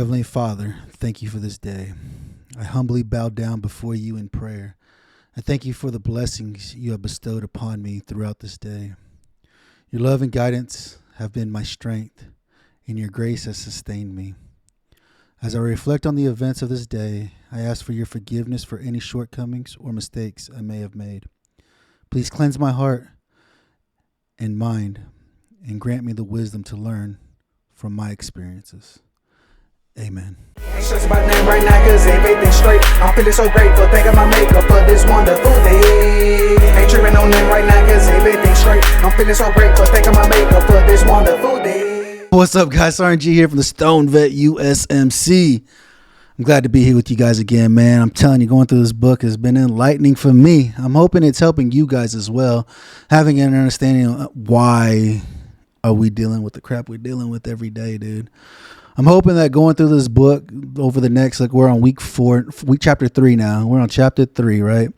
Heavenly Father, thank you for this day. I humbly bow down before you in prayer. I thank you for the blessings you have bestowed upon me throughout this day. Your love and guidance have been my strength, and your grace has sustained me. As I reflect on the events of this day, I ask for your forgiveness for any shortcomings or mistakes I may have made. Please cleanse my heart and mind and grant me the wisdom to learn from my experiences. Amen. Ain't stressing about name right now cause everything's straight. I'm feeling so grateful, thanking my makeup for this wonderful day. Ain't tripping on name right now cause everything's straight. I'm feeling so grateful, thanking my makeup for this wonderful day. What's up, guys? RNG here from the Stone Vet USMC. I'm glad to be here with you guys again, man. I'm telling you, going through this book has been enlightening for me. I'm hoping it's helping you guys as well, having an understanding of why are we dealing with the crap we're dealing with every day, dude. I'm hoping that going through this book over the next, we're on chapter 3 now. We're on chapter 3, right?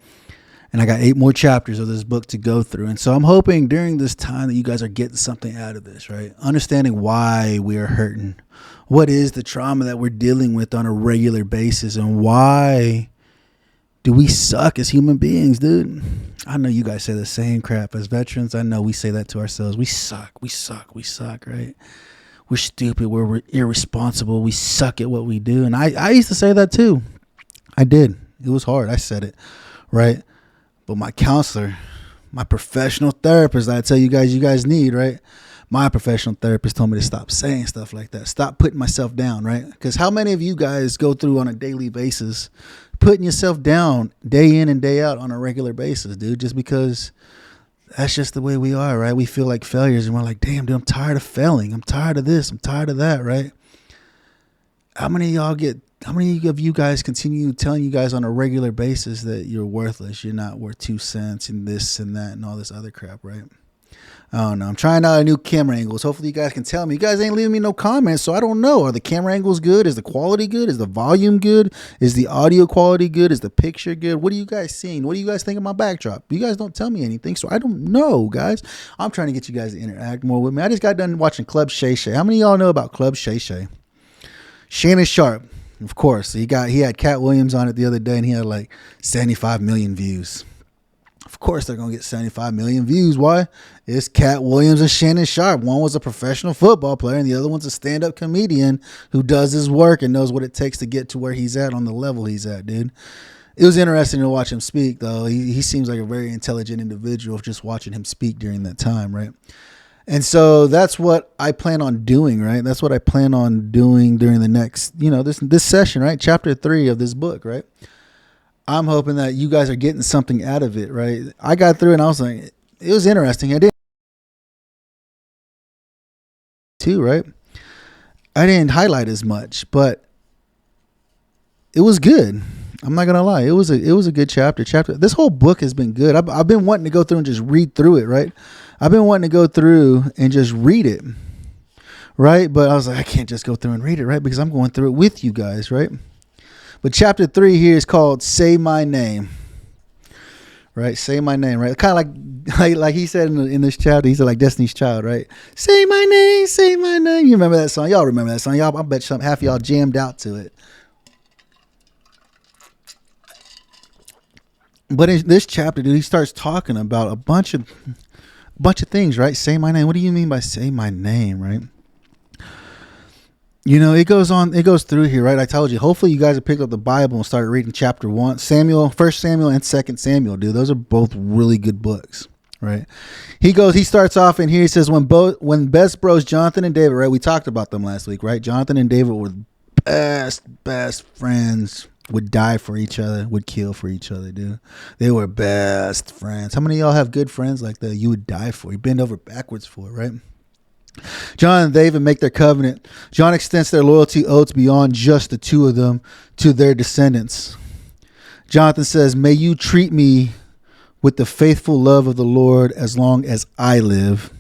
And I got 8 more chapters of this book to go through. And so I'm hoping during this time that you guys are getting something out of this, right? Understanding why we are hurting. What is the trauma that we're dealing with on a regular basis? And why do we suck as human beings, dude? I know you guys say the same crap as veterans. I know we say that to ourselves. We suck, right? We're stupid. We're irresponsible. We suck at what we do. And I used to say that too. I did. It was hard. I said it, right? But my counselor, my professional therapist that I tell you guys need, right? My professional therapist told me to stop saying stuff like that. Stop putting myself down, right? Because how many of you guys go through on a daily basis putting yourself down day in and day out on a regular basis, dude? Just because that's just the way we are, right? We feel like failures and we're like, damn, dude, I'm tired of failing. I'm tired of this. I'm tired of that, right? How many of you guys continue telling you guys on a regular basis that you're worthless? You're not worth 2 cents and this and that and all this other crap, right? I don't know. I'm trying out new camera angles. Hopefully you guys can tell me. You guys ain't leaving me no comments, so I don't know. Are the camera angles good? Is the quality good? Is the volume good? Is the audio quality good? Is the picture good? What are you guys seeing? What do you guys think of my backdrop? You guys don't tell me anything, so I don't know, guys. I'm trying to get you guys to interact more with me. I just got done watching Club Shay Shay. How many of y'all know about Club Shay Shay? Shannon Sharp, of course. He had Cat Williams on it the other day, and he had like 75 million views. Of course they're going to get 75 million views. Why? It's Cat Williams and Shannon Sharp. One was a professional football player and the other one's a stand-up comedian who does his work and knows what it takes to get to where he's at on the level he's at, dude. It was interesting to watch him speak, though. He seems like a very intelligent individual just watching him speak during that time, right? And so that's what I plan on doing, right? That's what I plan on doing during the next, this session, right? Chapter 3 of this book, right? I'm hoping that you guys are getting something out of it, right? I got through and I was like, it was interesting. I didn't too, right? I didn't highlight as much, but it was good. I'm not gonna lie, it was a good chapter. This whole book has been good. I've been wanting to go through and just read through it, right? I've been wanting to go through and just read it, right? But I was like, I can't just go through and read it, right? Because I'm going through it with you guys, right? But chapter 3 here is called Say My Name, right? Say my name, right? Kind of like he said in this chapter, he said like Destiny's Child, right? Say my name, say my name. You remember that song? Y'all remember that song? Y'all, I bet half of y'all jammed out to it. But in this chapter, dude, he starts talking about a bunch of things, right? Say my name. What do you mean by say my name, right? It goes through here, right? I told you, hopefully you guys have picked up the Bible and started reading chapter 1, 1 Samuel and 2 Samuel, dude. Those are both really good books, right? He starts off in here. He says, when best bros, Jonathan and David, right? We talked about them last week, right? Jonathan and David were best friends, would die for each other, would kill for each other, dude. They were best friends. How many of y'all have good friends like that you would die for? You bend over backwards for, right? John and David make their covenant. John extends their loyalty oaths beyond just the two of them to their descendants. Jonathan says, may you treat me with the faithful love of the Lord as long as I live.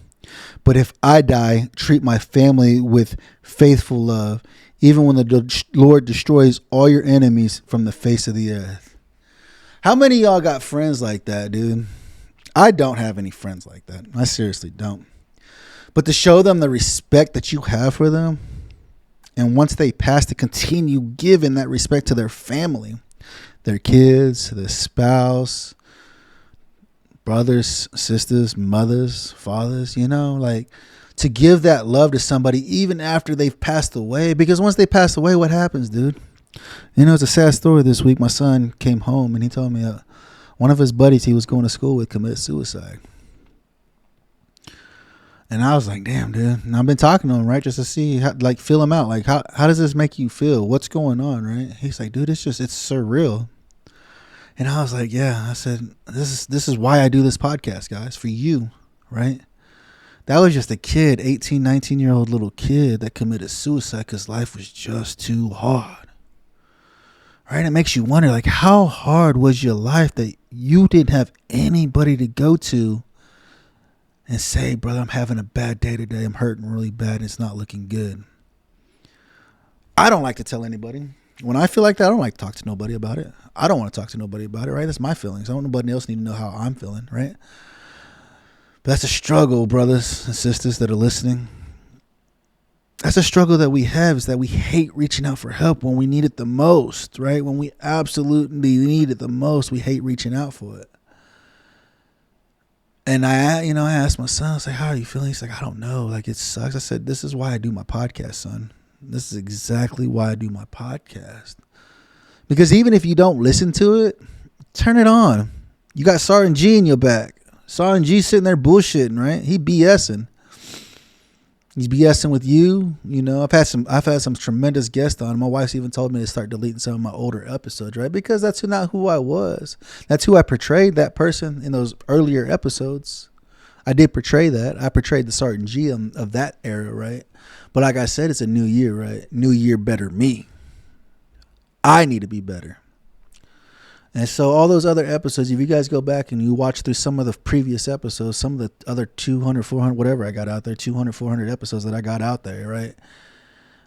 But if I die, treat my family with faithful love, even when the Lord destroys all your enemies from the face of the earth. How many of y'all got friends like that, dude? I don't have any friends like that. I seriously don't. But to show them the respect that you have for them, And once they pass, to continue giving that respect to their family, their kids, their spouse, brothers, sisters, mothers, fathers, like to give that love to somebody even after they've passed away. Because once they pass away, what happens, dude? It's a sad story this week. My son came home and he told me one of his buddies he was going to school with committed suicide. And I was like, damn, dude. And I've been talking to him, right, just to see, feel him out. Like, how does this make you feel? What's going on, right? He's like, dude, it's surreal. And I was like, yeah. I said, this is why I do this podcast, guys, for you, right? That was just a kid, 18, 19-year-old little kid that committed suicide because life was just too hard, right? It makes you wonder, like, how hard was your life that you didn't have anybody to go to and say, brother, I'm having a bad day today. I'm hurting really bad. And it's not looking good. I don't like to tell anybody. When I feel like that, I don't like to talk to nobody about it. I don't want to talk to nobody about it, right? That's my feelings. I don't want nobody else need to know how I'm feeling, right? But that's a struggle, brothers and sisters that are listening. That's a struggle that we have, is that we hate reaching out for help when we need it the most, right? When we absolutely need it the most, we hate reaching out for it. And I asked my son, I was like, how are you feeling? He's like, I don't know. Like, it sucks. I said, this is why I do my podcast, son. This is exactly why I do my podcast. Because even if you don't listen to it, turn it on. You got Sergeant G in your back. Sergeant G sitting there bullshitting, right? He BSing. He's BSing with you. I've had some tremendous guests on. My wife's even told me to start deleting some of my older episodes, right? Because that's not who I was. That's who I portrayed, that person in those earlier episodes. I did portray that. I portrayed the Sergeant G of that era, right? But like I said, it's a new year, right? New year, better me. I need to be better. And so all those other episodes, if you guys go back and you watch through some of the previous episodes, some of the other 200, 400, whatever I got out there, 200, 400 episodes that I got out there, right?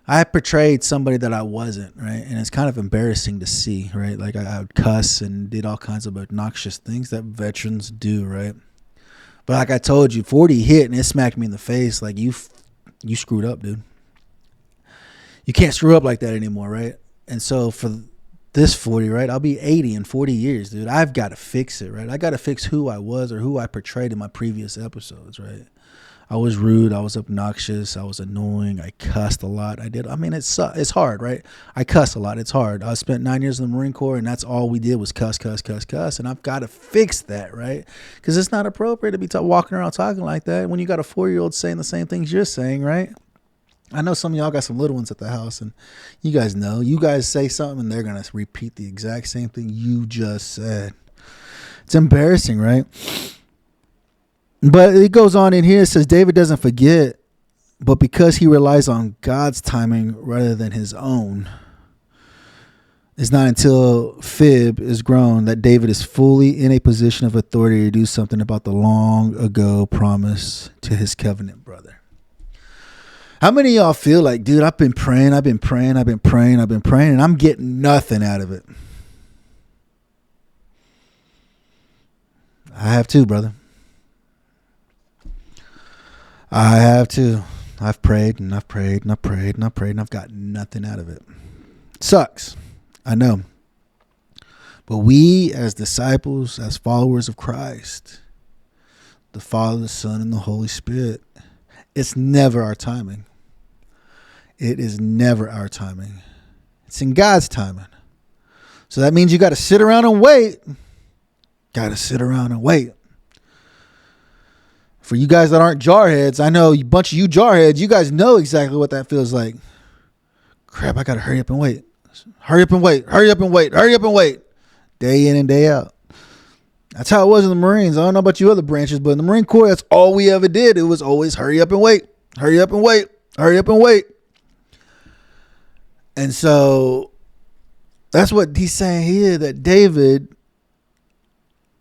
I portrayed somebody that I wasn't, right? And it's kind of embarrassing to see, right? Like I would cuss and did all kinds of obnoxious things that veterans do, right? But like I told you, 40 hit and it smacked me in the face. Like you screwed up, dude. You can't screw up like that anymore, right? And so for this 40, right, I'll be 80 in 40 years, dude. I've got to fix it, right? I got to fix who I was or who I portrayed in my previous episodes, right? I was rude. I was obnoxious. I was annoying. I cussed a lot. It's hard, right? I cuss a lot. It's hard. I spent 9 years in the Marine Corps, and that's all we did was cuss. And I've got to fix that, right? Because it's not appropriate to be walking around talking like that when you got a 4-year-old saying the same things you're saying, right? I know some of y'all got some little ones at the house, and you guys know. You guys say something, and they're going to repeat the exact same thing you just said. It's embarrassing, right? But it goes on in here. It says David doesn't forget, but because he relies on God's timing rather than his own, it's not until Fib is grown that David is fully in a position of authority to do something about the long ago promise to his covenant brother. How many of y'all feel like, dude, I've been praying, and I'm getting nothing out of it? I have too, brother. I have too. I've prayed and I've prayed and I've prayed and I've prayed and I've got nothing out of it. Sucks. I know. But we as disciples, as followers of Christ, the Father, the Son, and the Holy Spirit, it's never our timing. It is never our timing. It's in God's timing. So that means you got to sit around and wait. For you guys that aren't jarheads, I know a bunch of you jarheads, you guys know exactly what that feels like. Crap, I got to hurry up and wait. Day in and day out. That's how it was in the Marines. I don't know about you other branches, but in the Marine Corps, that's all we ever did. It was always hurry up and wait. And so that's what he's saying here, that David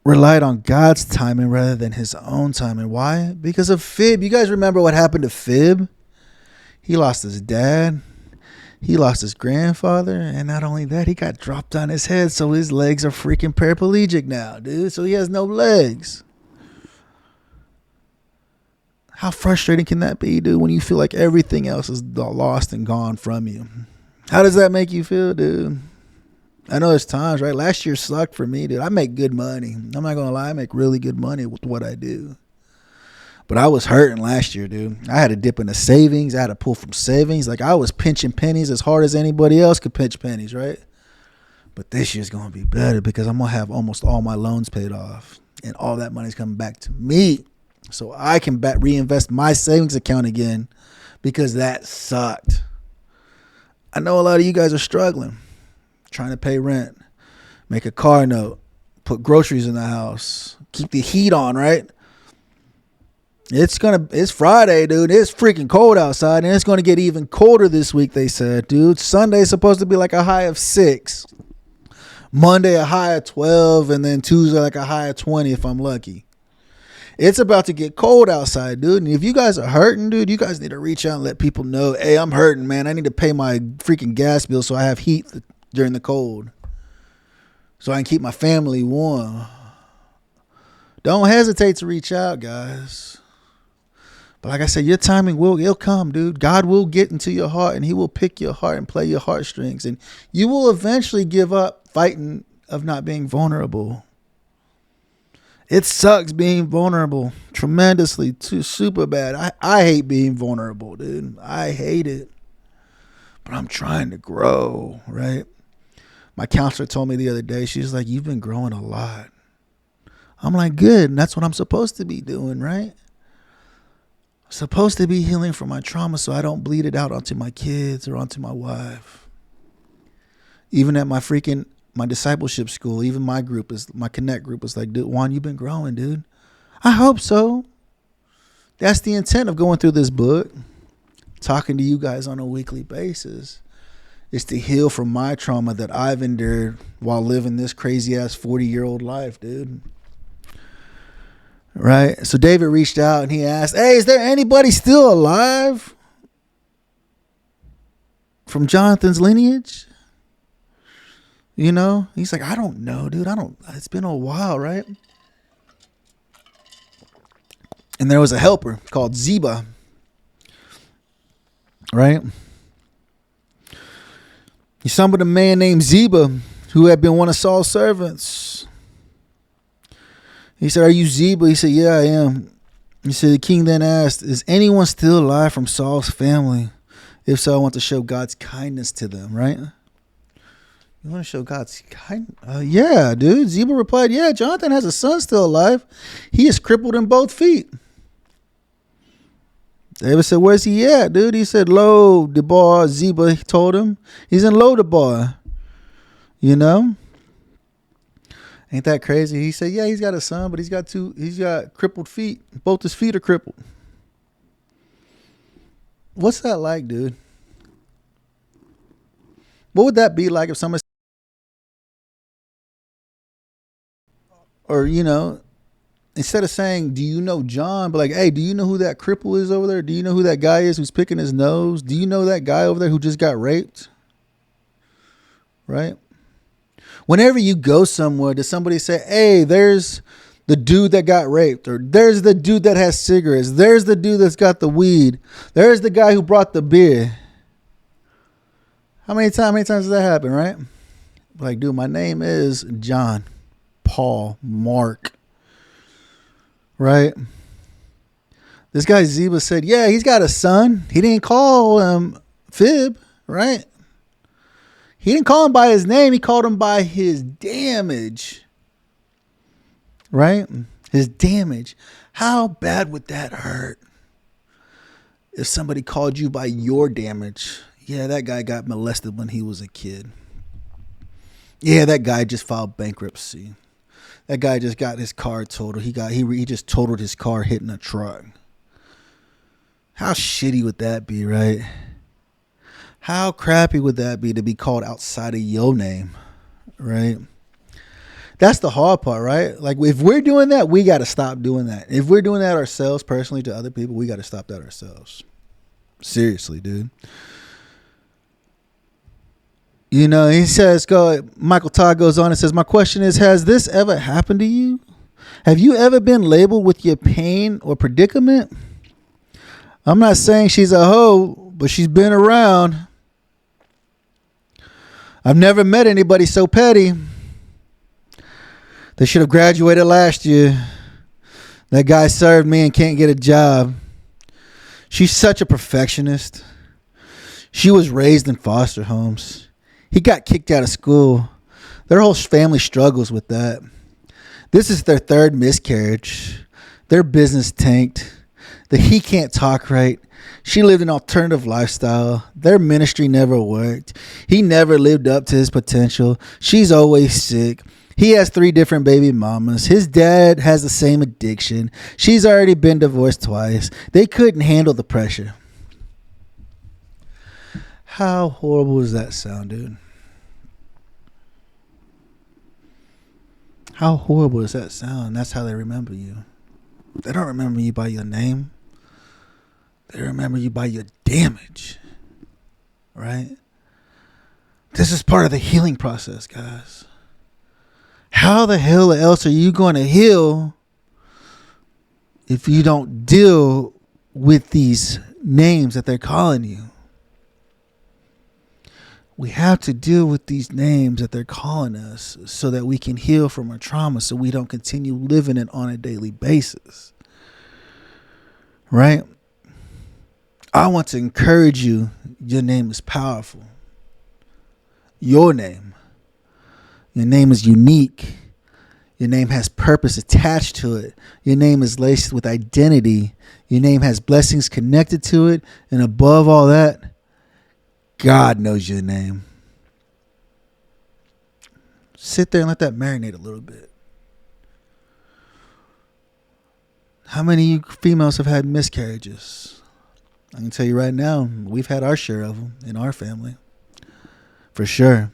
relied on God's timing rather than his own timing. Why? Because of Fib. You guys remember what happened to Fib? He lost his dad. He lost his grandfather. And not only that, he got dropped on his head. So his legs are freaking paraplegic now, dude. So he has no legs. How frustrating can that be, dude, when you feel like everything else is lost and gone from you? How does that make you feel, dude? I know there's times, right? Last year sucked for me, dude. I make good money. I'm not going to lie. I make really good money with what I do. But I was hurting last year, dude. I had to dip into savings. I had to pull from savings. Like, I was pinching pennies as hard as anybody else could pinch pennies, right? But this year's going to be better because I'm going to have almost all my loans paid off. And all that money's coming back to me. So I can reinvest my savings account again because that sucked. I know a lot of you guys are struggling, trying to pay rent, make a car note, put groceries in the house, keep the heat on, right? It's Friday, dude. It's freaking cold outside, and it's going to get even colder this week, they said, dude. Sunday's supposed to be like a high of 6. Monday, a high of 12, and then Tuesday, like a high of 20 if I'm lucky. It's about to get cold outside, dude. And if you guys are hurting, dude, you guys need to reach out and let people know, hey, I'm hurting, man. I need to pay my freaking gas bill so I have heat during the cold, so I can keep my family warm. Don't hesitate to reach out, guys. But like I said, your timing it'll come, dude. God will get into your heart, and he will pick your heart and play your heartstrings. And you will eventually give up fighting of not being vulnerable. It sucks being vulnerable tremendously, too, super bad. I hate being vulnerable, dude. I hate it. But I'm trying to grow, right? My counselor told me the other day, she's like, you've been growing a lot. I'm like, good. And that's what I'm supposed to be doing, right? Supposed to be healing from my trauma so I don't bleed it out onto my kids or onto my wife. Even at my discipleship school, even my connect group is like, dude, Juan, you've been growing, dude. I hope so. That's the intent of going through this book, talking to you guys on a weekly basis, is to heal from my trauma that I've endured while living this crazy ass 40-year-old life, dude. Right? So David reached out and he asked, hey, is there anybody still alive from Jonathan's lineage? You know, he's like, I don't know, dude. It's been a while, right? And there was a helper called Ziba, right? He summoned a man named Ziba who had been one of Saul's servants. He said, are you Ziba? He said, yeah, I am. He said, the king then asked, is anyone still alive from Saul's family? If so, I want to show God's kindness to them, right? You want to show God's kindness? Yeah, dude. Ziba replied, yeah, Jonathan has a son still alive. He is crippled in both feet. David said, where's he at, dude? He said, Lo Debar. Ziba told him. He's in Lo Debar. You know? Ain't that crazy? He said, yeah, he's got a son, but he's got crippled feet. Both his feet are crippled. What's that like, dude? What would that be like if somebody, or, you know, instead of saying, do you know John? But like, hey, do you know who that cripple is over there? Do you know who that guy is who's picking his nose? Do you know that guy over there who just got raped? Right? Whenever you go somewhere, does somebody say, hey, there's the dude that got raped, or there's the dude that has cigarettes, there's the dude that's got the weed, there's the guy who brought the beer? How many times does that happen, right? Like, dude, my name is John, Paul, Mark, right? This guy Ziba said, yeah, he's got a son. He didn't call him Fib, right? He didn't call him by his name. He called him by his damage. Right? His damage. How bad would that hurt if somebody called you by your damage? Yeah, that guy got molested when he was a kid. Yeah, that guy just filed bankruptcy. That guy just got his car totaled. He just totaled his car hitting a truck. How shitty would that be, right? How crappy would that be to be called outside of your name, right? That's the hard part, right? Like, if we're doing that, we got to stop doing that. If we're doing that ourselves personally to other people, we got to stop that ourselves. Seriously, dude. You know, he says, Michael Todd goes on and says, my question is, has this ever happened to you? Have you ever been labeled with your pain or predicament? I'm not saying she's a hoe, but she's been around. I've never met anybody so petty. They should have graduated last year. That guy served me and can't get a job. She's such a perfectionist. She was raised in foster homes. He got kicked out of school. Their whole family struggles with that. This is their third miscarriage. Their business tanked. He can't talk right. She lived an alternative lifestyle. Their ministry never worked. He never lived up to his potential. She's always sick. He has 3 different baby mamas. His dad has the same addiction. She's already been divorced twice. They couldn't handle the pressure. How horrible does that sound, dude? How horrible does that sound? That's how they remember you. They don't remember you by your name. They remember you by your damage. Right? This is part of the healing process, guys. How the hell else are you going to heal if you don't deal with these names that they're calling you? We have to deal with these names that they're calling us so that we can heal from our trauma, so we don't continue living it on a daily basis. Right? I want to encourage you. Your name is powerful. Your name. Your name is unique. Your name has purpose attached to it. Your name is laced with identity. Your name has blessings connected to it. And above all that, God knows your name. Sit there and let that marinate a little bit. How many of you females have had miscarriages? I can tell you right now, we've had our share of them in our family. For sure.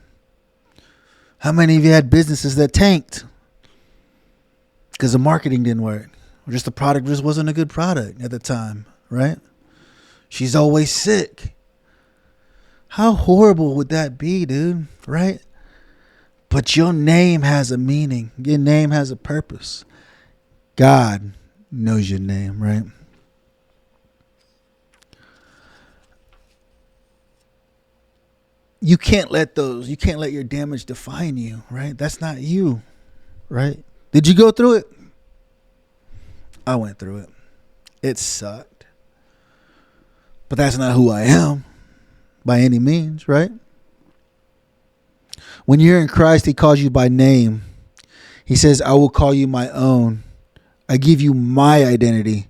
How many of you had businesses that tanked because the marketing didn't work? Or just the product just wasn't a good product at the time, right? She's always sick. How horrible would that be, dude? Right? But your name has a meaning. Your name has a purpose. God knows your name, right? You can't let your damage define you, right? That's not you, right? Did you go through it? I went through it. It sucked. But that's not who I am by any means, right? When you're in Christ, he calls you by name. He says, I will call you my own. I give you my identity.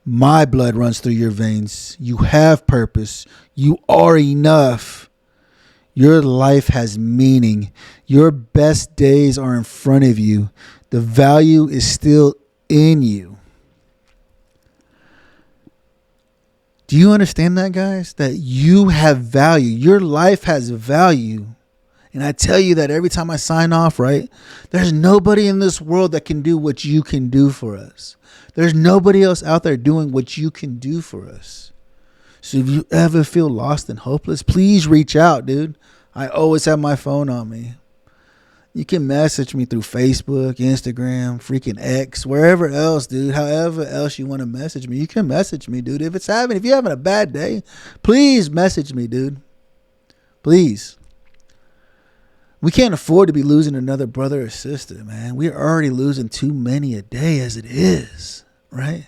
My blood runs through your veins. You have purpose. You are enough. Your life has meaning. Your best days are in front of you. The value is still in you. Do you understand that, guys? That you have value. Your life has value. And I tell you that every time I sign off, right? There's nobody in this world that can do what you can do for us. There's nobody else out there doing what you can do for us. So if you ever feel lost and hopeless, please reach out, dude. I always have my phone on me. You can message me through Facebook, Instagram, freaking X, wherever else, dude. However else you want to message me, you can message me, dude. If you're having a bad day, please message me, dude. Please. We can't afford to be losing another brother or sister, man. We're already losing too many a day as it is, right?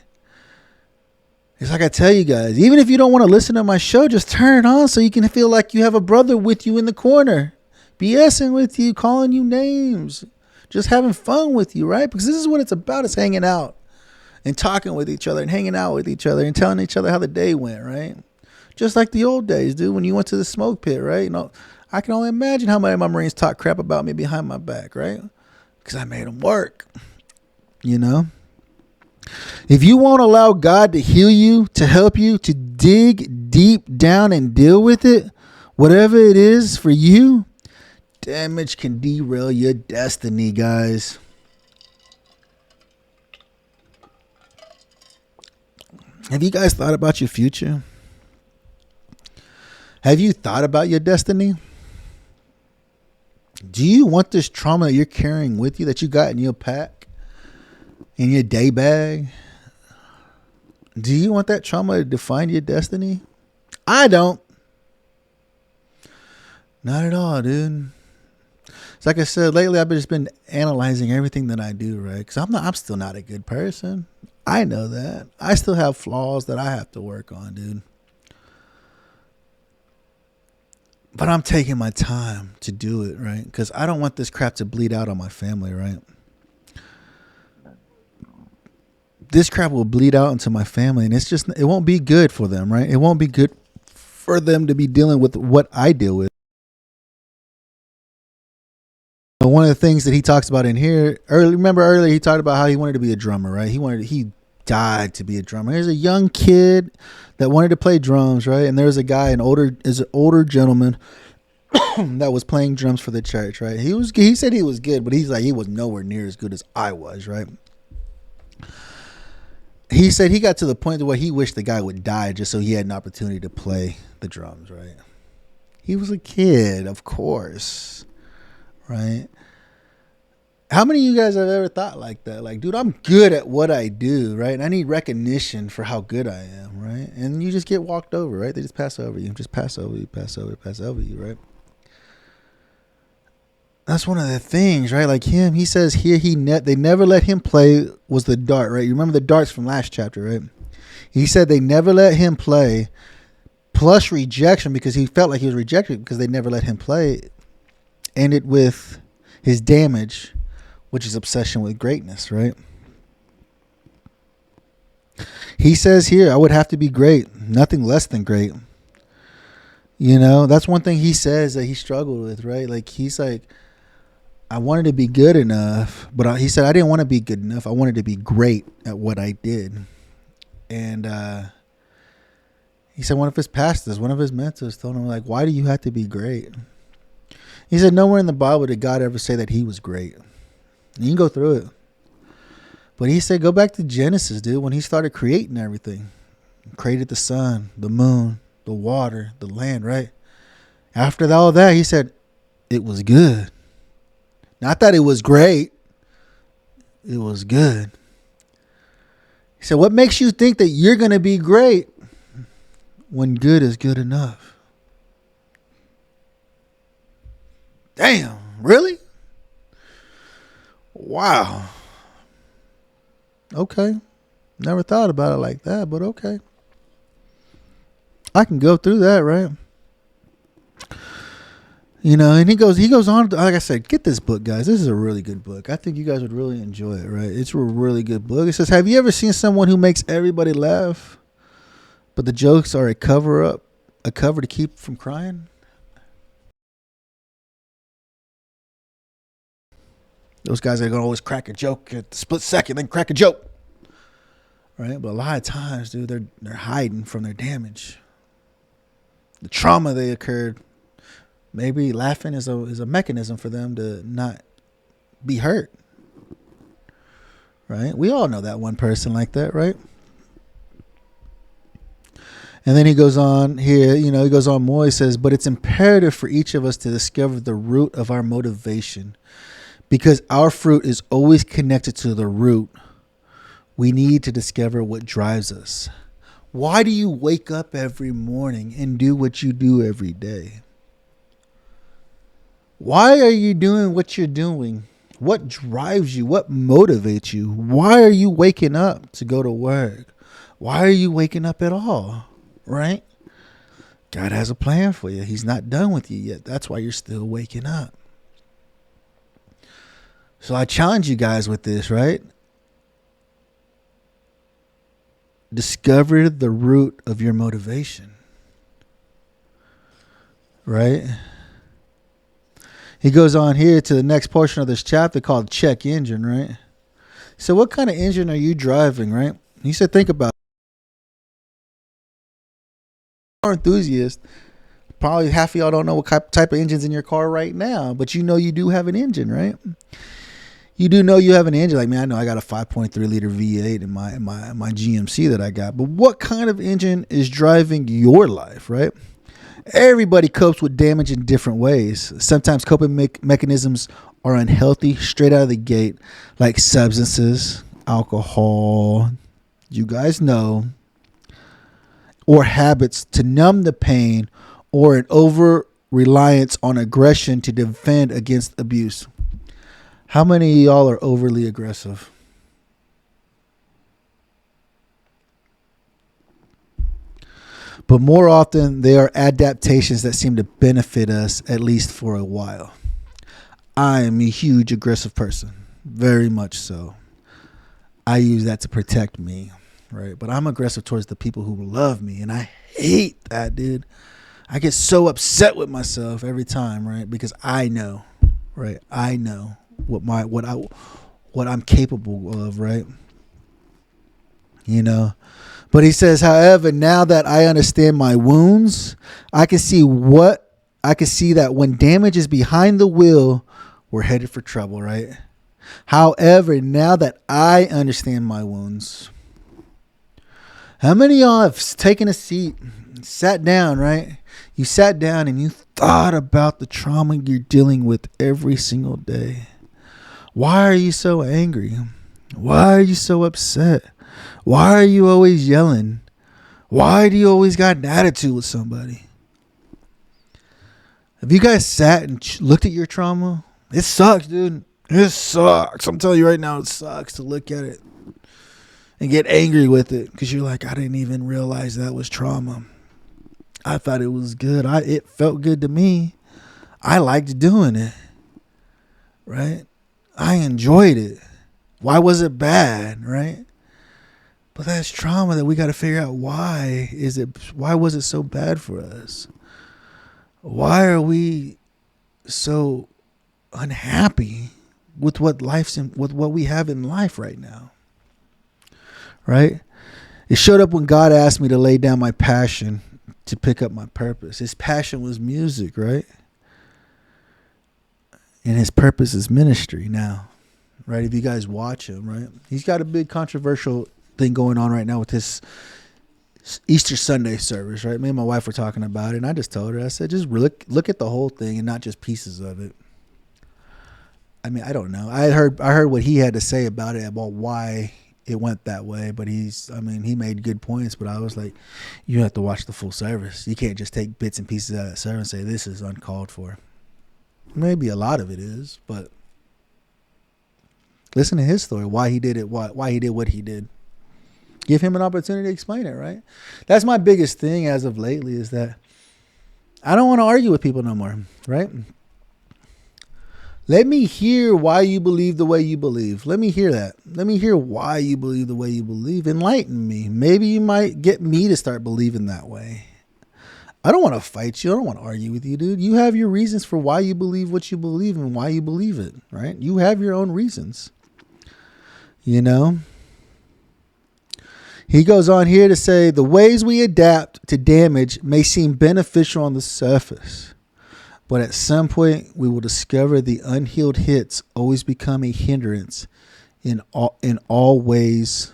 It's like I tell you guys, even if you don't want to listen to my show, just turn it on so you can feel like you have a brother with you in the corner, BSing with you, calling you names, just having fun with you, right? Because this is what it's about. It's hanging out and talking with each other and hanging out with each other and telling each other how the day went, right? Just like the old days, dude, when you went to the smoke pit, right? You know, I can only imagine how many of my Marines talk crap about me behind my back, right? Because I made them work, you know? If you won't allow God to heal you, to help you, to dig deep down and deal with it, whatever it is for you, damage can derail your destiny, guys. Have you guys thought about your future? Have you thought about your destiny? Do you want this trauma that you're carrying with you, that you got in your pack, in your day bag? Do you want that trauma to define your destiny? I don't. Not at all, dude. It's like I said, lately I've just been analyzing everything that I do, right? Because I'm still not a good person. I know that. I still have flaws that I have to work on, dude. But I'm taking my time to do it, right? Because I don't want this crap to bleed out on my family, right? This crap will bleed out into my family, and it won't be good for them, right? It won't be good for them to be dealing with what I deal with. One of the things that he talks about in here, earlier he talked about how he wanted to be a drummer, right? He died to be a drummer. There's a young kid that wanted to play drums, right? And there's a guy, an older gentleman that was playing drums for the church, right? He said he was good, but he's like, he was nowhere near as good as I was, right? He said he got to the point where he wished the guy would die just so he had an opportunity to play the drums, right? He was a kid, of course, right? How many of you guys have ever thought like that? Like, dude, I'm good at what I do, right? And I need recognition for how good I am, right? And you just get walked over, right? They just pass over you, pass over you, right? That's one of the things, right? Like him, he says here, they never let him play was the dart, right? You remember the darts from last chapter, right? He said they never let him play, plus rejection, because he felt like he was rejected because they never let him play, ended with his damage, which is obsession with greatness, right? He says here, I would have to be great, nothing less than great. You know, that's one thing he says that he struggled with, right? Like, he's like, I wanted to be good enough, but he said, I didn't want to be good enough. I wanted to be great at what I did. And he said one of his pastors, one of his mentors told him, like, why do you have to be great? He said, nowhere in the Bible did God ever say that he was great. And you can go through it. But he said, go back to Genesis, dude, when he started creating everything. Created the sun, the moon, the water, the land, right? After all that, he said, it was good. Not that it was great. It was good. He said, what makes you think that you're going to be great when good is good enough? Damn, really? Wow. Okay. Never thought about it like that, but okay. I can go through that, right? You know, and he goes on, like I said, get this book, guys. This is a really good book. I think you guys would really enjoy it, right? It's a really good book. It says, have you ever seen someone who makes everybody laugh, but the jokes are a cover to keep from crying? Those guys are going to always crack a joke at the split second, then crack a joke. Right? But a lot of times, dude, they're hiding from their damage. The trauma they occurred. Maybe laughing is a mechanism for them to not be hurt. Right? We all know that one person like that, right? And then he goes on here, he goes on more. He says, but it's imperative for each of us to discover the root of our motivation, because our fruit is always connected to the root. We need to discover what drives us. Why do you wake up every morning and do what you do every day? Why are you doing what you're doing? What drives you? What motivates you? Why are you waking up to go to work? Why are you waking up at all? Right? God has a plan for you. He's not done with you yet. That's why you're still waking up. So I challenge you guys with this, right? Discover the root of your motivation. Right? He goes on here to the next portion of this chapter called check engine, right? So what kind of engine are you driving, right? He said, think about it. Car enthusiast, probably half of y'all don't know what type of engine's in your car right now, but you know you do have an engine, right? You do know you have an engine. Like, man, I know I got a 5.3 liter V8 in my GMC that I got. But what kind of engine is driving your life, right? Everybody copes with damage in different ways. Sometimes coping mechanisms are unhealthy straight out of the gate, like substances, alcohol. You guys know, or habits to numb the pain, or an over reliance on aggression to defend against abuse. How many of y'all are overly aggressive? But more often, they are adaptations that seem to benefit us, at least for a while. I am a huge aggressive person, very much so. I use that to protect me, right? But I'm aggressive towards the people who love me, and I hate that, dude. I get so upset with myself every time, right? Because I know, right? I know what I'm capable of, right? You know. But he says, however, now that I understand my wounds, I can see that when damage is behind the wheel, we're headed for trouble, right? However, now that I understand my wounds, how many of y'all have taken a seat, sat down, right? You sat down and you thought about the trauma you're dealing with every single day. Why are you so angry? Why are you so upset? Why are you always yelling? Why do you always got an attitude with somebody? Have you guys sat and looked at your trauma? It sucks, dude. It sucks. I'm telling you right now, it sucks to look at it and get angry with it because you're like, I didn't even realize that was trauma. I thought it was good. It felt good to me. I liked doing it, right? I enjoyed it. Why was it bad, right? But that's trauma that we got to figure out why was it so bad for us? Why are we so unhappy with what we have in life right now? Right? It showed up when God asked me to lay down my passion to pick up my purpose. His passion was music, right? And his purpose is ministry now, right? If you guys watch him, right? He's got a big controversial thing going on right now with his Easter Sunday service, right? Me and my wife were talking about it, and I just told her, I said, just look at the whole thing and not just pieces of it. I mean, I don't know. I heard what he had to say about it, about why it went that way, but he made good points, but I was like, you have to watch the full service. You can't just take bits and pieces out of that service and say this is uncalled for. Maybe a lot of it is, but listen to his story, why he did it, why he did what he did. Give him an opportunity to explain it, right? That's my biggest thing as of lately, is that I don't want to argue with people no more, right? Let me hear why you believe the way you believe. Let me hear that. Let me hear why you believe the way you believe. Enlighten me. Maybe you might get me to start believing that way. I don't want to fight you. I don't want to argue with you, dude. You have your reasons for why you believe what you believe and why you believe it, right? You have your own reasons. You know? He goes on here to say, the ways we adapt to damage may seem beneficial on the surface, but at some point we will discover the unhealed hits always become a hindrance in all ways,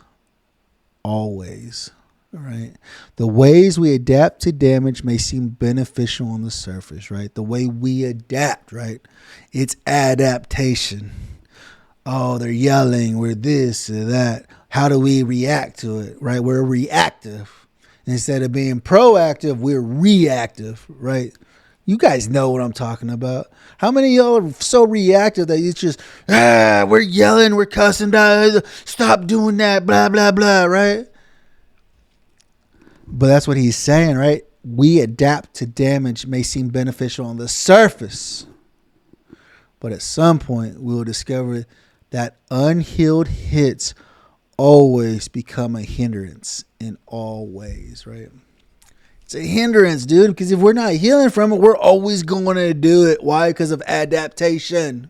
always. Right. The ways we adapt to damage may seem beneficial on the surface, right? The way we adapt, right? It's adaptation. Oh, they're yelling, we're this or that. How do we react to it, right? We're reactive. Instead of being proactive, we're reactive, right? You guys know what I'm talking about. How many of y'all are so reactive that it's just, we're yelling, we're cussing, stop doing that, blah, blah, blah, right? But that's what he's saying, right? We adapt to damage may seem beneficial on the surface, but at some point we'll discover that unhealed hits always become a hindrance in all ways, right? It's a hindrance, dude, because if we're not healing from it, we're always going to do it. Why? Because of adaptation.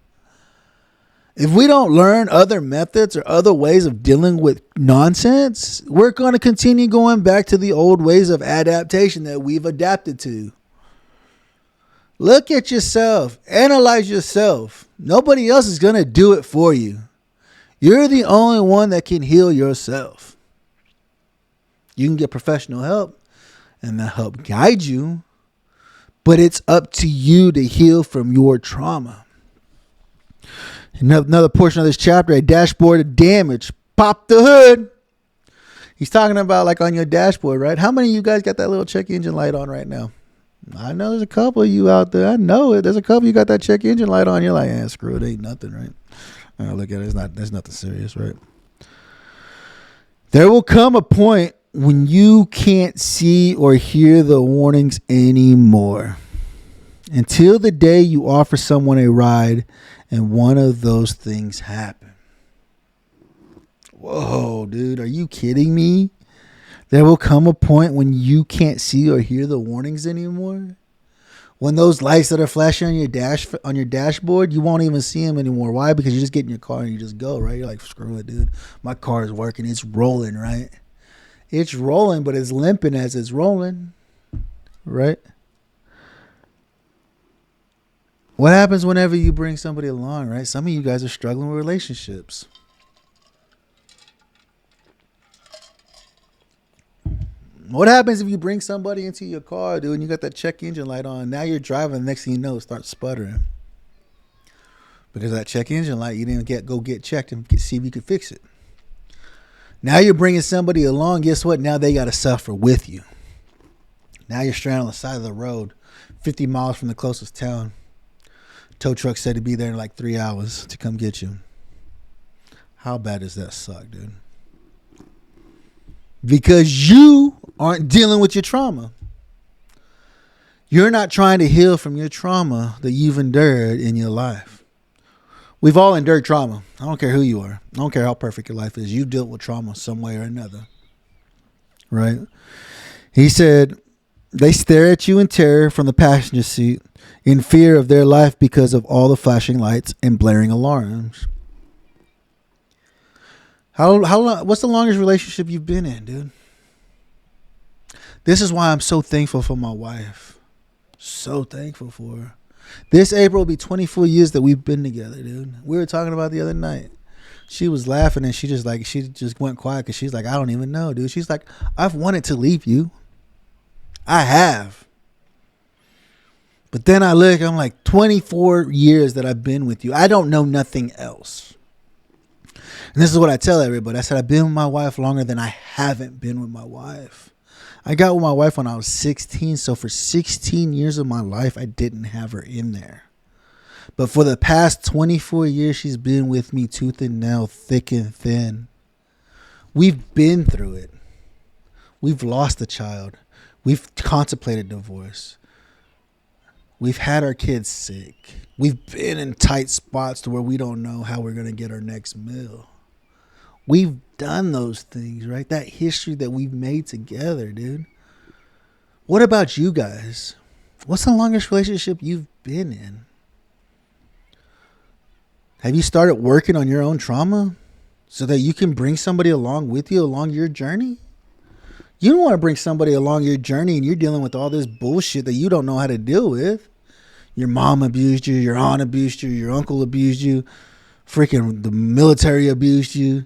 If we don't learn other methods or other ways of dealing with nonsense, we're going to continue going back to the old ways of adaptation that we've adapted to. Look at yourself. Analyze yourself. Nobody else is going to do it for you. You're the only one that can heal yourself. You can get professional help and that help guide you, but it's up to you to heal from your trauma. Another portion of this chapter, a dashboard of damage. Pop the hood. He's talking about like on your dashboard, right? How many of you guys got that little check engine light on right now? I know there's a couple of you out there. I know it. There's a couple of you got that check engine light on. You're like, screw it. Ain't nothing, right? Look at it. There's nothing serious, right? There will come a point when you can't see or hear the warnings anymore. Until the day you offer someone a ride and one of those things happen. Whoa, dude. Are you kidding me? There will come a point when you can't see or hear the warnings anymore. When those lights that are flashing on your dashboard, you won't even see them anymore. Why? Because you just get in your car and you just go, right? You're like, screw it, dude. My car is working. It's rolling, right? It's rolling, but it's limping as it's rolling, right? What happens whenever you bring somebody along, right? Some of you guys are struggling with relationships. What happens if you bring somebody into your car, dude, and you got that check engine light on? Now you're driving. The next thing you know, it starts sputtering. Because that check engine light, you didn't go get checked and see if you could fix it. Now you're bringing somebody along. Guess what? Now they got to suffer with you. Now you're stranded on the side of the road, 50 miles from the closest town. Tow truck said to be there in like 3 hours to come get you. How bad does that suck, dude? Because you aren't dealing with your trauma. You're not trying to heal from your trauma that you've endured in your life. We've all endured trauma. I don't care who you are. I don't care how perfect your life is. You've dealt with trauma some way or another. Right? He said, they stare at you in terror from the passenger seat, in fear of their life because of all the flashing lights and blaring alarms. How long? What's the longest relationship you've been in, dude? This is why I'm so thankful for my wife. So thankful for her. This April will be 24 years that we've been together, dude. We were talking about the other night. She was laughing and she just went quiet because she's like, I don't even know, dude. She's like, I've wanted to leave you. I have. But then I look, I'm like, 24 years that I've been with you. I don't know nothing else. And this is what I tell everybody. I said, I've been with my wife longer than I haven't been with my wife. I got with my wife when I was 16. So for 16 years of my life, I didn't have her in there. But for the past 24 years, she's been with me tooth and nail, thick and thin. We've been through it. We've lost a child. We've contemplated divorce. We've had our kids sick. We've been in tight spots to where we don't know how we're going to get our next meal. We've done those things, right? That history that we've made together, dude. What about you guys? What's the longest relationship you've been in? Have you started working on your own trauma so that you can bring somebody along with you along your journey? You don't want to bring somebody along your journey and you're dealing with all this bullshit that you don't know how to deal with. Your mom abused you, your aunt abused you, your uncle abused you, freaking the military abused you,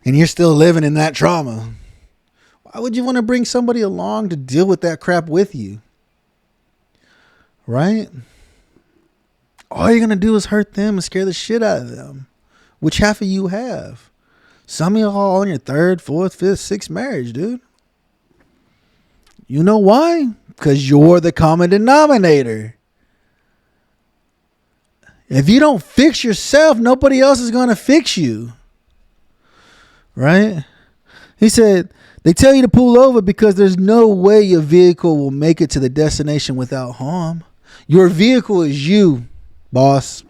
and you're still living in that trauma. Why would you want to bring somebody along to deal with that crap with you? Right? All you're going to do is hurt them and scare the shit out of them, which half of you have. Some of y'all on your third, fourth, fifth, sixth marriage, dude. You know why? Because you're the common denominator. If you don't fix yourself, nobody else is going to fix you. Right? He said, they tell you to pull over because there's no way your vehicle will make it to the destination without harm. Your vehicle is you, boss.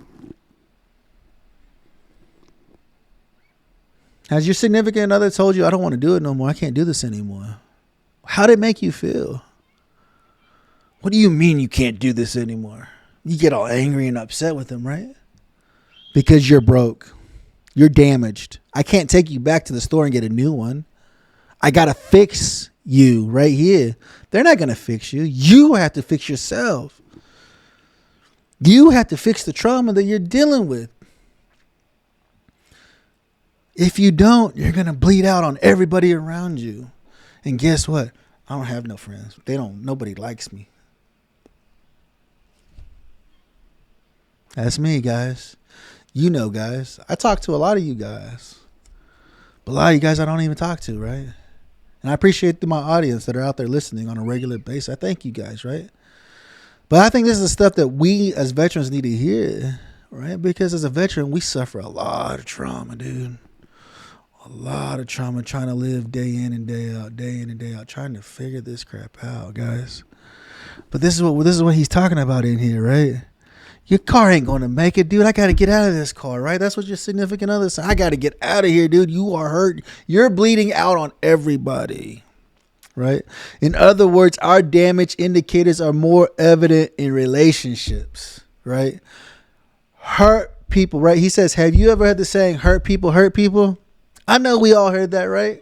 Has your significant other told you, I don't want to do it no more. I can't do this anymore? How did it make you feel? What do you mean you can't do this anymore? You get all angry and upset with them, right? Because you're broke. You're damaged. I can't take you back to the store and get a new one. I got to fix you right here. They're not going to fix you. You have to fix yourself. You have to fix the trauma that you're dealing with. If you don't, you're going to bleed out on everybody around you. And guess what? I don't have no friends. Nobody likes me. That's me, guys. You know, guys. I talk to a lot of you guys. But a lot of you guys I don't even talk to, right? And I appreciate my audience that are out there listening on a regular basis. I thank you guys, right? But I think this is the stuff that we as veterans need to hear, right? Because as a veteran, we suffer a lot of trauma, dude. A lot of trauma trying to live day in and day out, trying to figure this crap out, guys. But this is what he's talking about in here, right? Your car ain't going to make it, dude. I got to get out of this car, right? That's what your significant other said. I got to get out of here, dude. You are hurt. You're bleeding out on everybody, right? In other words, our damage indicators are more evident in relationships, right? Hurt people, right? He says, have you ever heard the saying, hurt people, hurt people? I know we all heard that, right?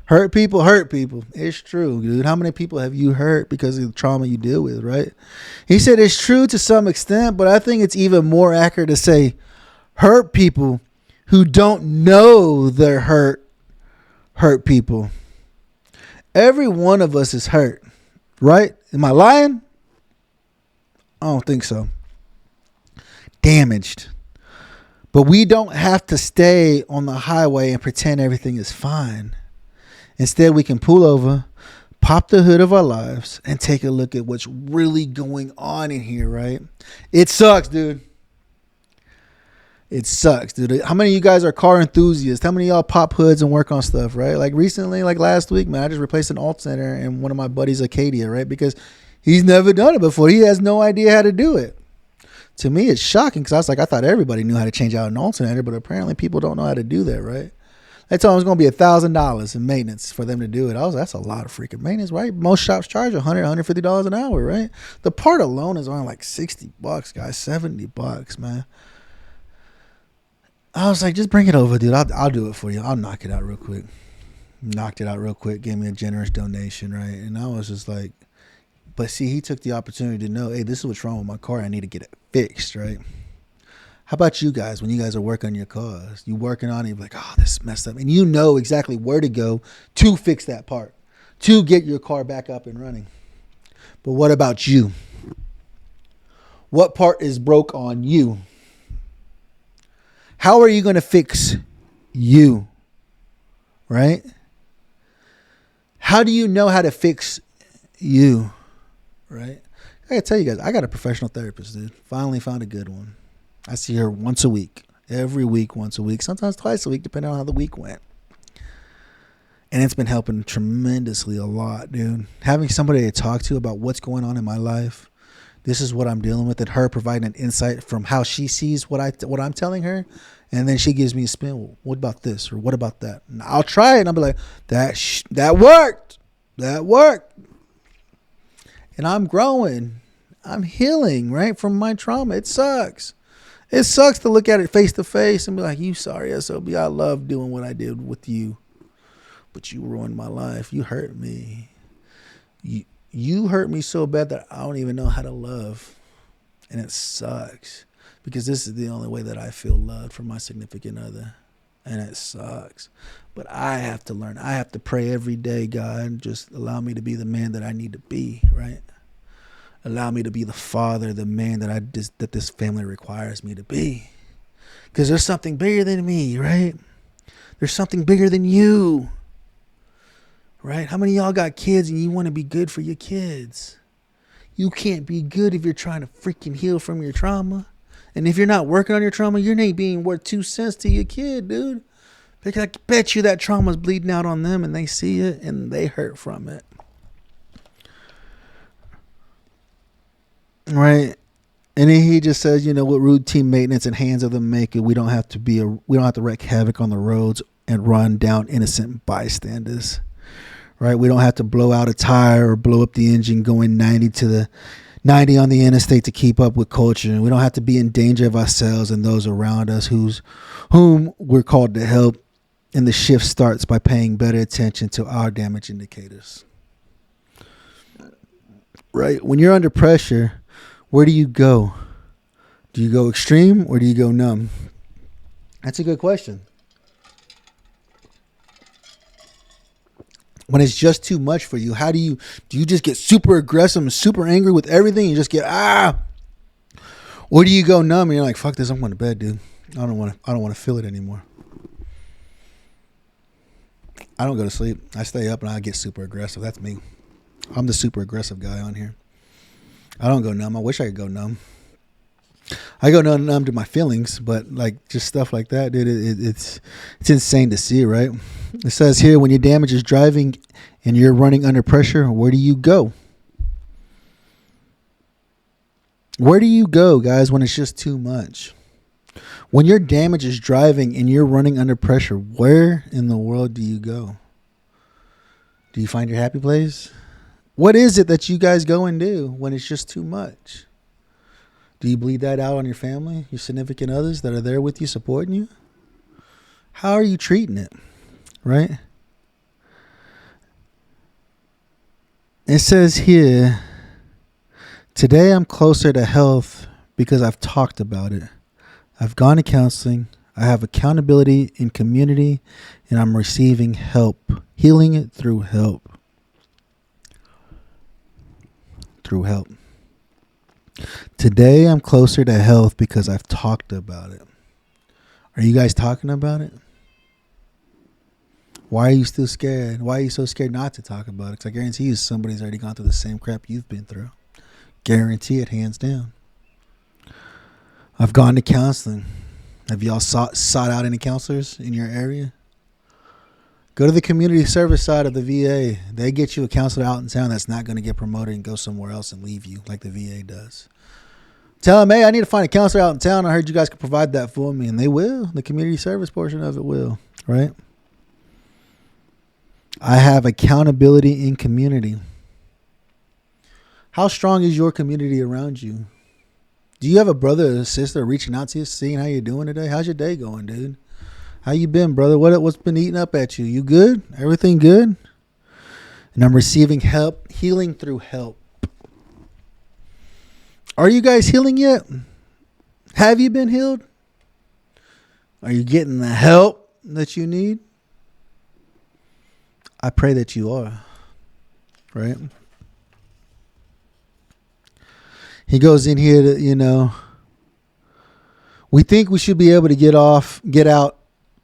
Hurt people, hurt people. It's true, dude. How many people have you hurt because of the trauma you deal with, right? He said it's true to some extent, but I think it's even more accurate to say hurt people who don't know they're hurt people. Every one of us is hurt, right? Am I lying? I don't think so. Damaged. But we don't have to stay on the highway and pretend everything is fine. Instead, we can pull over, pop the hood of our lives, and take a look at what's really going on in here, right? It sucks, dude. It sucks, dude. How many of you guys are car enthusiasts? How many of y'all pop hoods and work on stuff, right? Like recently, like last week, man, I just replaced an alternator in one of my buddies' Acadia, right? Because he's never done it before. He has no idea how to do it. To me, it's shocking because I thought everybody knew how to change out an alternator, but apparently people don't know how to do that, right? They told him it was going to be $1,000 in maintenance for them to do it. That's a lot of freaking maintenance, right? Most shops charge $100, $150 an hour, right? The part alone is only like $60, guys, $70, man. I was like, just bring it over, dude. I'll do it for you. I'll knock it out real quick. Knocked it out real quick, gave me a generous donation, right? And I was just like, but see, he took the opportunity to know, hey, this is what's wrong with my car. I need to get it fixed, right? How about you guys when you guys are working on your cars? You working on it, you're like, oh, this is messed up. And you know exactly where to go to fix that part, to get your car back up and running. But what about you? What part is broke on you? How are you going to fix you? Right? How do you know how to fix you? Right? I gotta tell you guys, I got a professional therapist, dude. Finally found a good one. I see her once a week. Every week, once a week. Sometimes twice a week, depending on how the week went. And it's been helping tremendously a lot, dude. Having somebody to talk to about what's going on in my life. This is what I'm dealing with. And her providing an insight from how she sees what I'm telling her. And then she gives me a spin. Well, what about this? Or what about that? And I'll try it. And I'll be like, that worked. That worked. And I'm growing. I'm healing, right, from my trauma. It sucks. It sucks to look at it face to face and be like, you sorry, SOB. I love doing what I did with you. But you ruined my life. You hurt me. You hurt me so bad that I don't even know how to love. And it sucks. Because this is the only way that I feel loved from my significant other. And it sucks. But I have to learn. I have to pray every day, God, just allow me to be the man that I need to be, right? Allow me to be the father, the man that this family requires me to be. Because there's something bigger than me, right? There's something bigger than you. Right? How many of y'all got kids and you want to be good for your kids? You can't be good if you're trying to freaking heal from your trauma. And if you're not working on your trauma, you're not being worth 2 cents to your kid, dude. Because I bet you that trauma's bleeding out on them and they see it and they hurt from it. Right? And then he just says, with routine maintenance and hands of the maker, we don't have to wreak havoc on the roads and run down innocent bystanders. Right? We don't have to blow out a tire or blow up the engine going 90 on the interstate to keep up with culture. We don't have to be in danger of ourselves and those around us whom we're called to help. And the shift starts by paying better attention to our damage indicators. Right? When you're under pressure, where do you go? Do you go extreme or do you go numb? That's a good question. When it's just too much for you, do you just get super aggressive and super angry with everything? You just get, or do you go numb and you're like, fuck this, I'm going to bed, dude. I don't want to feel it anymore. I don't go to sleep. I stay up and I get super aggressive. That's me. I'm the super aggressive guy on here. I don't go numb. I wish I could go numb. I go numb to my feelings, but like just stuff like that, dude, it's insane to see, right? It says here, when your damage is driving and you're running under pressure, where do you go? Where do you go, guys, when it's just too much? When your damage is driving and you're running under pressure, where in the world do you go? Do you find your happy place? What is it that you guys go and do when it's just too much? Do you bleed that out on your family, your significant others that are there with you, supporting you? How are you treating it, right? It says here, today I'm closer to health because I've talked about it. I've gone to counseling. I have accountability in community, and I'm receiving help, healing it through help. Through help. Today I'm closer to health because I've talked about it. Are you guys talking about it? Why are you still scared? Why are you so scared not to talk about it? Because I guarantee you somebody's already gone through the same crap you've been through. Guarantee it, hands down. I've gone to counseling. Have y'all sought out any counselors in your area? Go to the community service side of the VA. They get you a counselor out in town that's not going to get promoted and go somewhere else and leave you like the VA does. Tell them, hey, I need to find a counselor out in town. I heard you guys could provide that for me. And they will. The community service portion of it will, right? I have accountability in community. How strong is your community around you? Do you have a brother or a sister reaching out to you, seeing how you're doing today? How's your day going, dude? How you been, brother? What's been eating up at you? You good? Everything good? And I'm receiving help, healing through help. Are you guys healing yet? Have you been healed? Are you getting the help that you need? I pray that you are, right? He goes in here to, we think we should be able to get out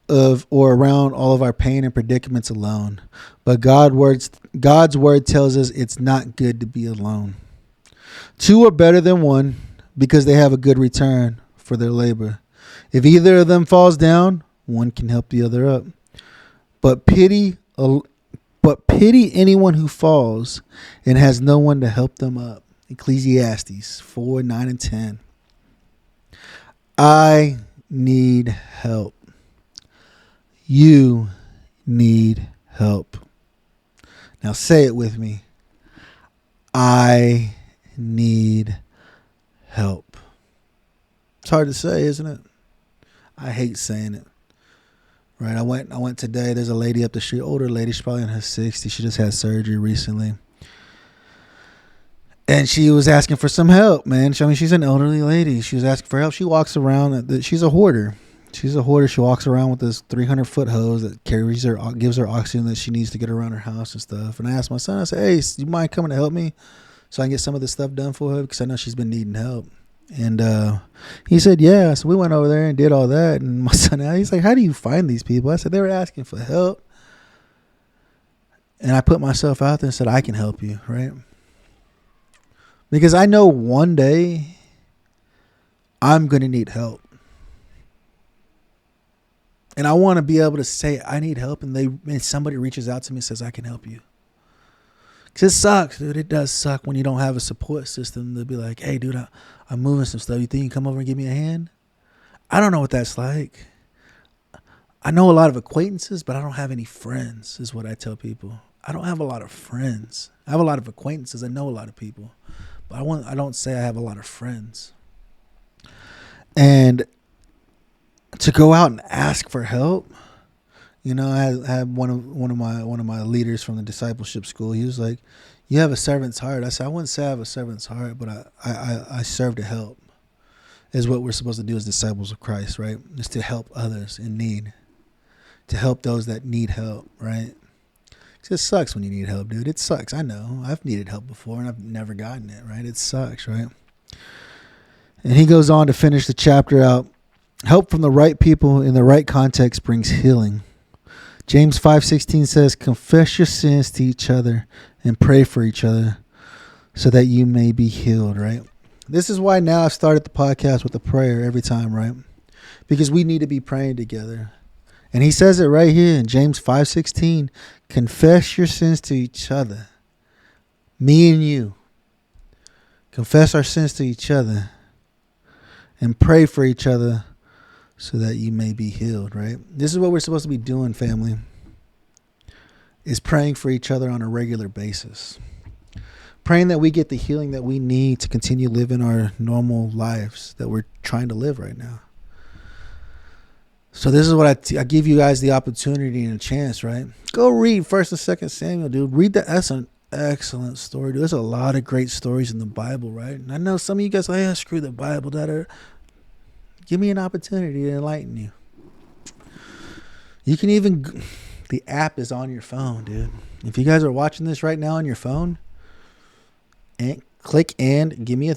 of or around all of our pain and predicaments alone. But God's word tells us it's not good to be alone. Two are better than one because they have a good return for their labor. If either of them falls down, one can help the other up. But pity anyone who falls and has no one to help them up. Ecclesiastes 4, 9, and 10. I need help. You need help. Now say it with me. I need help. It's hard to say, isn't it? I hate saying it. Right. I went today. There's a lady up the street, older lady. She's probably in her 60s. She just had surgery recently. And she was asking for some help, man. She's an elderly lady. She was asking for help. She walks around. She's a hoarder. She walks around with this 300-foot hose that gives her oxygen that she needs to get around her house and stuff. And I asked my son, I said, hey, you mind coming to help me so I can get some of this stuff done for her? Because I know she's been needing help. And he said, yeah. So we went over there and did all that. And my son, he's like, how do you find these people? I said, they were asking for help. And I put myself out there and said, I can help you, right? Because I know one day I'm going to need help. And I want to be able to say, I need help. And somebody reaches out to me and says, I can help you. Because it sucks, dude. It does suck when you don't have a support system to be like, hey, dude, I'm moving some stuff. You think you can come over and give me a hand? I don't know what that's like. I know a lot of acquaintances, but I don't have any friends, is what I tell people. I don't have a lot of friends. I have a lot of acquaintances. I know a lot of people. But I don't say I have a lot of friends. And to go out and ask for help, I had one of my leaders from the discipleship school. He was like, "You have a servant's heart." I said, "I wouldn't say I have a servant's heart, but I serve to help." Is what we're supposed to do as disciples of Christ, right? Is to help others in need, to help those that need help, right? It sucks when you need help, dude. It sucks. I know. I've needed help before and I've never gotten it, right? It sucks, right? And he goes on to finish the chapter out. Help from the right people in the right context brings healing. James 5:16 says, confess your sins to each other and pray for each other so that you may be healed, right? This is why now I've started the podcast with a prayer every time, right? Because we need to be praying together. And he says it right here in James 5:16, confess your sins to each other. Me and you. Confess our sins to each other and pray for each other so that you may be healed, right? This is what we're supposed to be doing, family, is praying for each other on a regular basis. Praying that we get the healing that we need to continue living our normal lives that we're trying to live right now. So this is what I give you guys the opportunity and a chance, right? Go read 1st and 2nd Samuel, dude. Read the excellent story, dude. There's a lot of great stories in the Bible, right? And I know some of you guys are like, screw the Bible. Give me an opportunity to enlighten you. You can even, the app is on your phone, dude. If you guys are watching this right now on your phone, and click and give me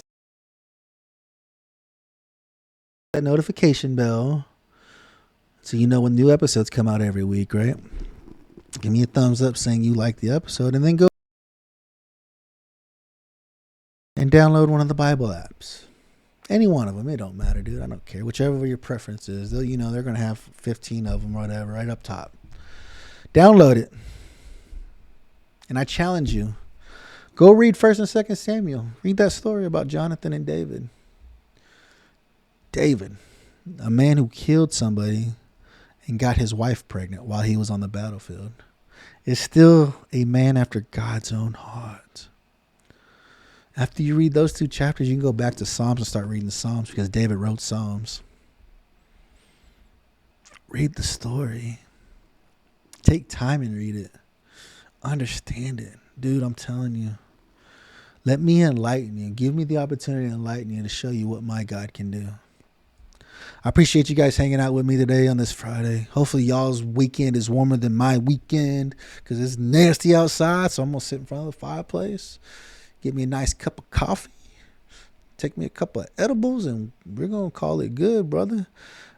that notification bell so you know when new episodes come out every week, right? Give me a thumbs up saying you like the episode, and then go and download one of the Bible apps. Any one of them. It don't matter, dude. I don't care. Whichever your preference is. They're going to have 15 of them or whatever right up top. Download it. And I challenge you. Go read 1st and 2nd Samuel. Read that story about Jonathan and David. David, a man who killed somebody and got his wife pregnant while he was on the battlefield, is still a man after God's own heart. After you read those 2 chapters, you can go back to Psalms and start reading the Psalms because David wrote Psalms. Read the story. Take time and read it. Understand it. Dude, I'm telling you. Let me enlighten you. Give me the opportunity to enlighten you and to show you what my God can do. I appreciate you guys hanging out with me today on this Friday. Hopefully y'all's weekend is warmer than my weekend because it's nasty outside. So I'm going to sit in front of the fireplace, get me a nice cup of coffee, take me a couple of edibles, and we're going to call it good, brother.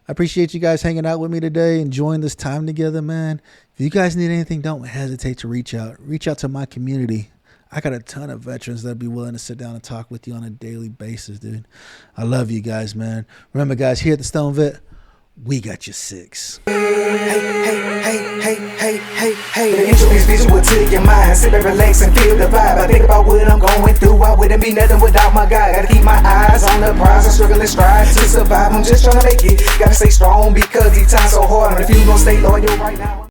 I appreciate you guys hanging out with me today, enjoying this time together, man. If you guys need anything, don't hesitate to reach out. Reach out to my community. I got a ton of veterans that'd be willing to sit down and talk with you on a daily basis, dude. I love you guys, man. Remember, guys, here at the Stone Vet, we got you 6. Hey. The intro is visual to your mind. Sit back, relax, and feel the vibe. I think about what I'm going through. I wouldn't be nothing without my guy. Gotta keep my eyes on the prize. I struggle and strive to survive. I'm just trying to make it. Gotta stay strong because these times so hard. And if you gon' stay loyal right now.